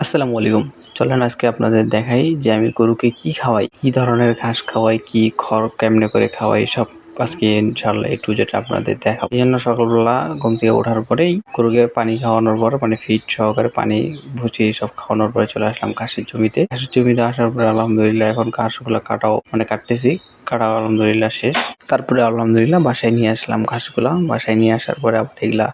আসসালামু আলাইকুম। চলেন আজকে আপনাদের দেখাই যে আমি গরুকে কি খাওয়াই, কি ধরনের ঘাস খাওয়াই, কি খড় কেমনে করে খাওয়াই সব আজকে ইনশাআল্লাহ A to Z আপনাদের দেখাবো। এজন্য সকালবেলা ঘুম থেকে ওঠার পরেই গরুকে পানি খাওয়ানোর পর মানে ফিড সহকারে পানি ভুসি সব খাওয়ানোর পরে চলে আসলাম ঘাসের জমিতে। ঘাসের জমিতে আসার পরে আলহামদুলিল্লাহ এখন ঘাসগুলা কাটতেছি। কাটা আলহামদুলিল্লাহ শেষ। তারপরে আলহামদুলিল্লাহ বাসায় নিয়ে আসলাম ঘাসগুলা। বাসায় নিয়ে আসার পরে আবার এগুলা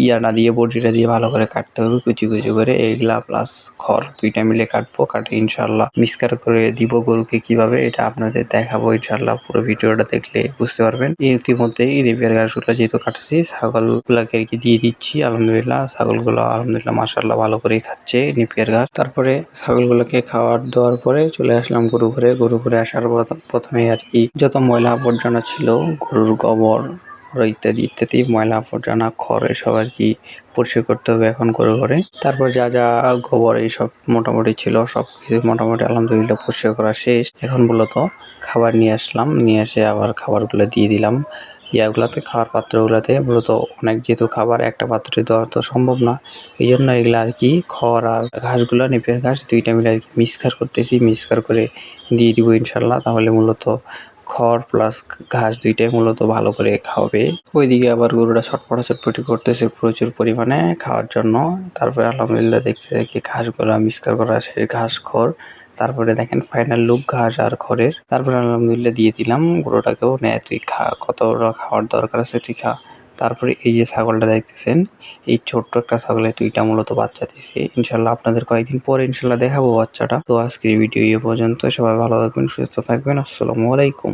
ইয়াটা দিয়ে বটিটা দিয়ে ভালো করে কাটতে হবে কুচি করে এগুলা প্লাস খড় ২টা মিলে কাটবো। কাটে ইনশাআল্লাহ মিক্সচার করে দিব গরুকে কিভাবে এটা আপনাদের দেখাবো ইনশাআল্লাহ। পুরো ভিডিওটা দেখলে বুঝতে পারবেন। ইতিমধ্যেই নেপিয়ার ঘাসগুলো যেহেতু কাটছি ছাগলগুলাকে আর কি দিয়ে দিচ্ছি। আলহামদুলিল্লাহ ছাগলগুলো আলহামদুলিল্লাহ মাশাআল্লাহ ভালো করেই খাচ্ছে নেপিয়ার ঘাস। তারপরে ছাগলগুলোকে খাওয়ার দেওয়ার পরে চলে আসলাম গরু ঘরে। গরু ঘরে আসার প্রথমে আর কি যত ময়লা আবর্জনা ছিল গরুর গোবর ইত্যাদি ময়লা আবর্জনা খড় এসব আর কি পরিষ্কার করতে হবে এখন গরু ঘরে। তারপর যা গোবর এইসব মোটামুটি ছিল সবকিছু মোটামুটি আলহামদুলিল্লাহ পরিষ্কার করা শেষ। এখন মূলত খাবার নিয়ে আসলাম, নিয়ে এসে আবার খাবারগুলো দিয়ে দিলাম ইয়াগুলাতে, খাওয়ার পাত্রগুলাতে। মূলত অনেক যেহেতু খাবার একটা পাত্রে দেওয়া তো সম্ভব না, এই জন্য এগুলা আর কি খড় আর ঘাসগুলো নেপিয়ার ঘাস ২টা মিলে আর কি মিক্সচার করতেছি। মিক্সচার করে দিয়ে দিব ইনশাআল্লাহ। তাহলে মূলত খড় প্লাস ঘাস ২টাই মূলত ভালো করে খাওয়াবে। ওইদিকে আবার গরুটা ছটপটাছটপটি করতেছে প্রচুর পরিমাণে খাওয়ার জন্য। তারপরে আলহামদুলিল্লাহ দেখতে ঘাসগুলা মিক্সচার করা সেই ঘাস খড়। তারপরে দেখেন ফাইনাল লুক ঘাস আর খড়ের। তারপরে আলহামদুলিল্লাহ দিয়ে দিলাম গরুটাকেও, নে তুই খা, কতটা খাওয়ার দরকার আছে তুই খা। তারপরে এই যে ছাগলটা দেখতেছেন, এই ছোট্ট একটা ছাগলের ২টা মূলত বাচ্চা দিছে। ইনশাআল্লাহ আপনাদের কয়েকদিন পরে ইনশাআল্লাহ দেখাবো বাচ্চাটা। তো আজকের ভিডিও এই পর্যন্ত। সবাই ভালো থাকবেন, সুস্থ থাকবেন। আসসালামু আলাইকুম।